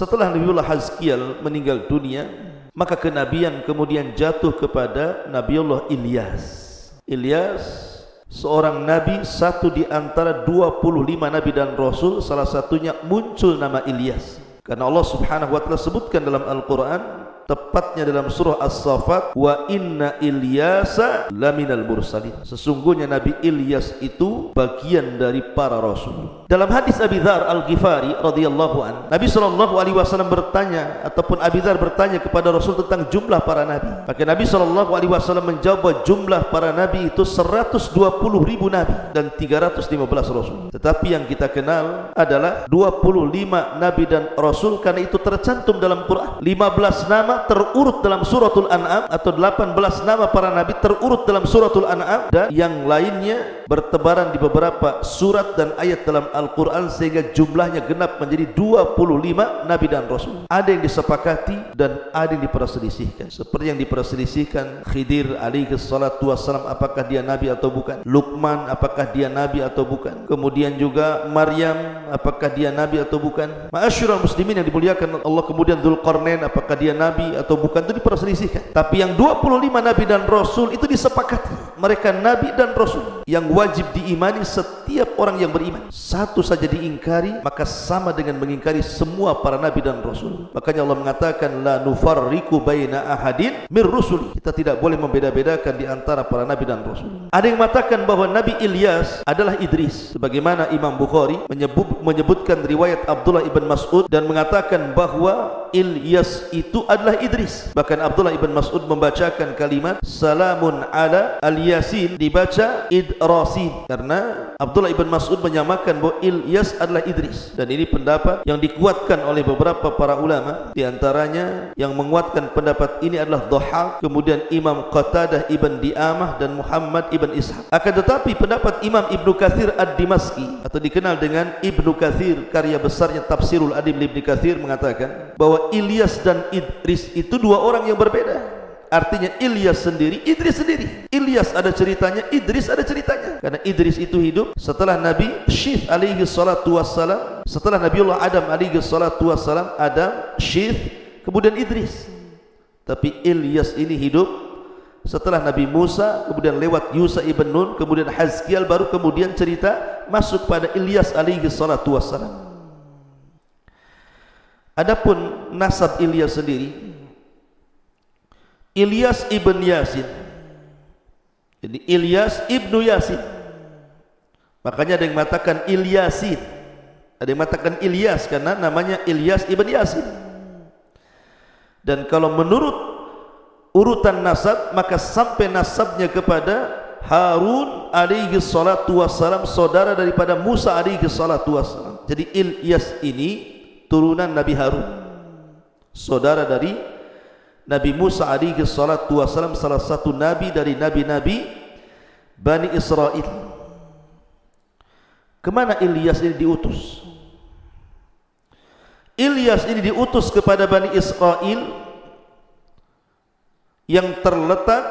setelah Nabiullah Hazkiel meninggal dunia, maka kenabian kemudian jatuh kepada Nabiullah Ilyas. Ilyas seorang nabi, satu di antara 25 nabi dan rasul. Salah satunya muncul nama Ilyas karena Allah Subhanahu wa taala sebutkan dalam Al-Qur'an, tepatnya dalam surah As-Saffat, wa inna Ilyasa laminal mursalin. Sesungguhnya Nabi Ilyas itu bagian dari para rasul. Dalam hadis Abi Dzar Al-Ghifari radhiyallahu an, Nabi sallallahu alaihi wasallam bertanya, ataupun Abi Dzar bertanya kepada Rasul tentang jumlah para nabi. Maka Nabi sallallahu alaihi wasallam menjawab, jumlah para nabi itu 120.000 nabi dan 315 rasul. Tetapi yang kita kenal adalah 25 nabi dan rasul karena itu tercantum dalam Quran. 15 nama terurut dalam suratul An'am, atau 18 nama para nabi terurut dalam suratul An'am, dan yang lainnya bertebaran di beberapa surat dan ayat dalam Al-Quran, sehingga jumlahnya genap menjadi 25 nabi dan rasul. Ada yang disepakati dan ada yang diperselisihkan. Seperti yang diperselisihkan Khidir alaihi salatu wassalam, apakah dia nabi atau bukan. Luqman, apakah dia nabi atau bukan. Kemudian juga Maryam, apakah dia nabi atau bukan. Ma'asyiral muslimin yang dimuliakan Allah. Kemudian Dzulqarnain, apakah dia nabi atau bukan, itu diperselisihkan. Tapi yang 25 nabi dan rasul itu disepakati, mereka nabi dan rasul yang wajib diimani setiap orang yang beriman. Satu saja diingkari, maka sama dengan mengingkari semua para nabi dan rasul. Makanya Allah mengatakan, la nufarriqu baina ahadin mir rusuli. Kita tidak boleh membeda-bedakan di antara para nabi dan rasul. Ada yang mengatakan bahwa Nabi Ilyas adalah Idris, sebagaimana Imam Bukhari menyebutkan riwayat Abdullah ibn Mas'ud dan mengatakan bahwa Ilyas itu adalah Idris. Bahkan Abdullah ibn Mas'ud membacakan kalimat salamun ala al-yasin, dibaca idrasin, karena Abdullah ibn Mas'ud menyamakan bahwa Ilyas adalah Idris. Dan ini pendapat yang dikuatkan oleh beberapa para ulama. Di antaranya yang menguatkan pendapat ini adalah Dhahhak, kemudian Imam Qatadah ibn Di'amah dan Muhammad ibn Ishaq. Akan tetapi pendapat Imam Ibnu Katsir Ad-Dimashqi, atau dikenal dengan Ibnu Katsir, karya besarnya Tafsirul Adim Ibnu Katsir, mengatakan bahwa Ilyas dan Idris itu dua orang yang berbeda. Artinya Ilyas sendiri, Idris sendiri. Ilyas ada ceritanya, Idris ada ceritanya. Karena Idris itu hidup setelah Nabi Syith alaihi salatu wassalam, setelah Nabiullah Adam alaihi salatu wassalam, Adam, Syith, kemudian Idris. Tapi Ilyas ini hidup setelah Nabi Musa, kemudian lewat Yusa ibn Nun, kemudian Hazkiel, baru kemudian cerita masuk pada Ilyas alaihi salatu wassalam. Adapun nasab Ilyas sendiri, Ilyas ibn Yasin. Jadi Ilyas ibnu Yasin. Makanya ada yang mengatakan Ilyasin, ada yang mengatakan Ilyas karena namanya Ilyas ibn Yasin. Dan kalau menurut urutan nasab, maka sampai nasabnya kepada Harun alaihi salatu wassalam, saudara daripada Musa alaihi salatu wassalam. Jadi Ilyas ini turunan Nabi Harun, saudara dari Nabi Musa alaihi salatu wassalam, salah satu nabi dari nabi-nabi Bani Israel. Kemana Ilyas ini diutus? Ilyas ini diutus kepada Bani Israel yang terletak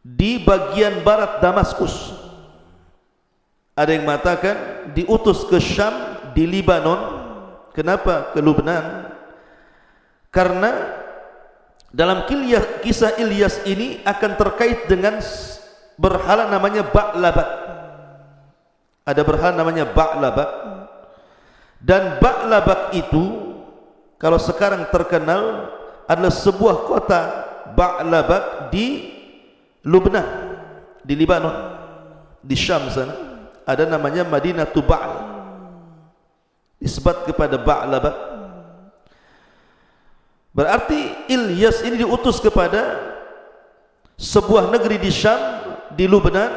di bagian barat Damaskus. Ada yang mengatakan diutus ke Syam, di Libanon. Kenapa ke Lubnan? Karena dalam kisah Ilyas ini akan terkait dengan berhala namanya Ba'labat. Ada berhala namanya Ba'labat, dan Ba'labat itu kalau sekarang terkenal adalah sebuah kota Ba'labat di Lubnan, di Libanon, di Syam sana. Ada namanya Madinatu Ba'l, disebut kepada Ba'labat. Berarti Ilyas ini diutus kepada sebuah negeri di Syam, di Lubnan,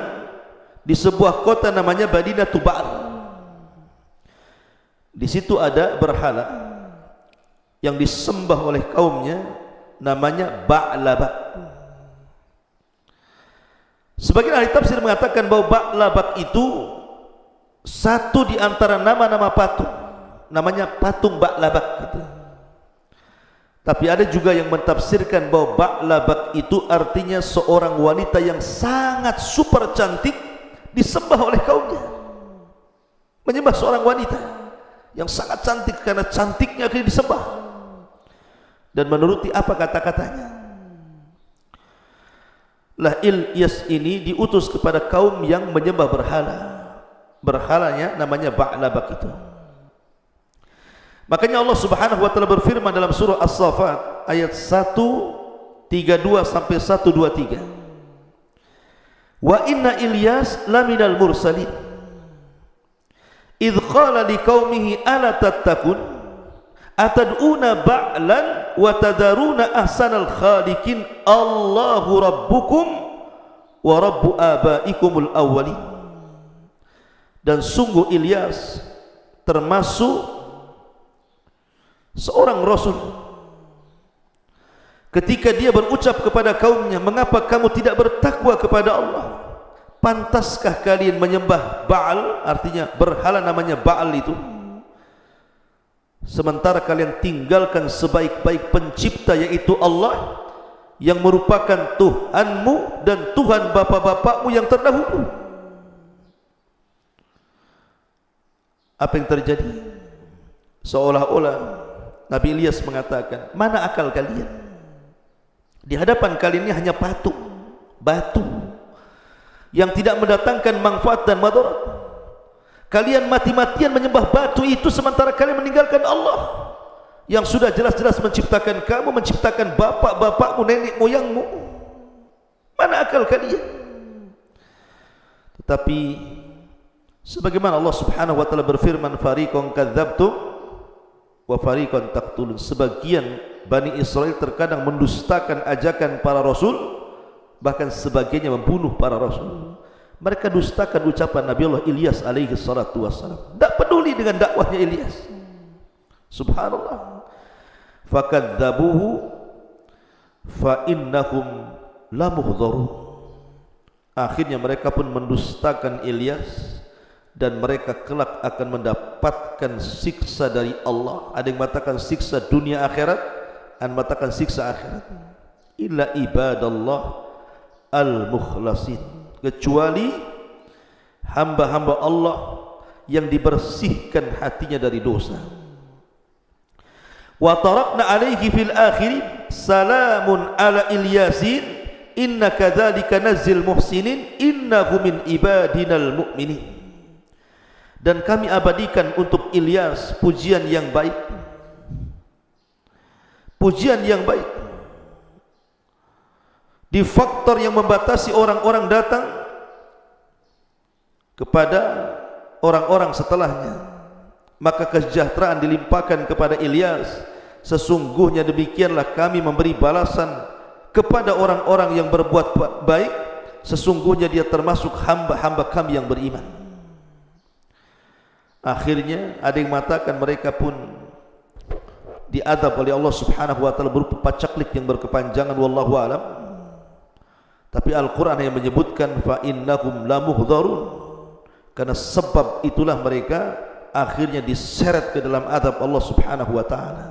di sebuah kota namanya Madinatu Ba'l. Di situ ada berhala yang disembah oleh kaumnya, namanya Ba'labat. Sebagian ahli tafsir mengatakan bahwa Ba'labat itu satu di antara nama-nama patung, namanya patung Ba'labat gitu. Tapi ada juga yang mentafsirkan bahwa Ba'labat itu artinya seorang wanita yang sangat super cantik disembah oleh kaumnya, menyembah seorang wanita. yang sangat cantik, karena cantiknya akhirnya disembah dan menuruti apa kata-katanya. Lah Ilyas ini diutus kepada kaum yang menyembah berhala. Berhalanya namanya Ba'labak itu. Makanya Allah Subhanahu wa taala berfirman dalam surah As-Saffat ayat 132 sampai 123. Wa inna Ilyas laminal mursalin. Idh qala liqaumihi ala tattaqun atad'una ba'lan wa tadaruna ahsanal khaliqin Allahu rabbukum wa rabbu abaikumul awwalin. Dan sungguh Ilyas termasuk seorang rasul. Ketika dia berucap kepada kaumnya, mengapa kamu tidak bertakwa kepada Allah? Pantaskah kalian menyembah Baal? Artinya berhala namanya Baal itu, sementara kalian tinggalkan sebaik-baik pencipta, yaitu Allah, yang merupakan Tuhanmu dan Tuhan bapa-bapakmu yang terdahulu. Apa yang terjadi? Seolah-olah Nabi Ilyas mengatakan, mana akal kalian? Di hadapan kalian ini hanya patung, batu yang tidak mendatangkan manfaat dan madarat. Kalian mati-matian menyembah batu itu, sementara kalian meninggalkan Allah yang sudah jelas-jelas menciptakan kamu, menciptakan bapak-bapakmu, nenek moyangmu. Mana akal kalian? Tetapi sebagaimana Allah Subhanahu wa taala berfirman, fariqan kadzabtum wa fariqan taqtulun. Sebagian Bani Israel terkadang mendustakan ajakan para rasul, bahkan sebagiannya membunuh para rasul. Mereka dustakan ucapan Nabi Allah Ilyas alaihi salatu wassalam. Tak peduli dengan dakwahnya Ilyas. Subhanallah. Fakadzabuhu fa innahum lamuhdharun. Akhirnya mereka pun mendustakan Ilyas, dan mereka kelak akan mendapatkan siksa dari Allah. Ada yang mengatakan siksa dunia akhirat, ada yang mengatakan siksa akhirat. Illa ibadallah al-mukhlasin, kecuali hamba-hamba Allah yang dibersihkan hatinya dari dosa. Wa tarakna alaihi fil akhirin salamun ala Ilyasin inna kadzalika nazzil muhsinin innahu min ibadinal mu'minin. Dan kami abadikan untuk Ilyas pujian yang baik, pujian yang baik, di faktor yang membatasi orang-orang datang kepada orang-orang setelahnya. Maka kesejahteraan dilimpahkan kepada Ilyas. Sesungguhnya demikianlah kami memberi balasan kepada orang-orang yang berbuat baik. Sesungguhnya dia termasuk hamba-hamba kami yang beriman. Akhirnya ada yang mengatakan mereka pun diadab oleh Allah Subhanahu wa taala berupa pacaklik yang berkepanjangan, wallahu alam. Tapi Al-Quran yang menyebutkan fa innahum lamuhdharun, karena sebab itulah mereka akhirnya diseret ke dalam adab Allah Subhanahu wa taala.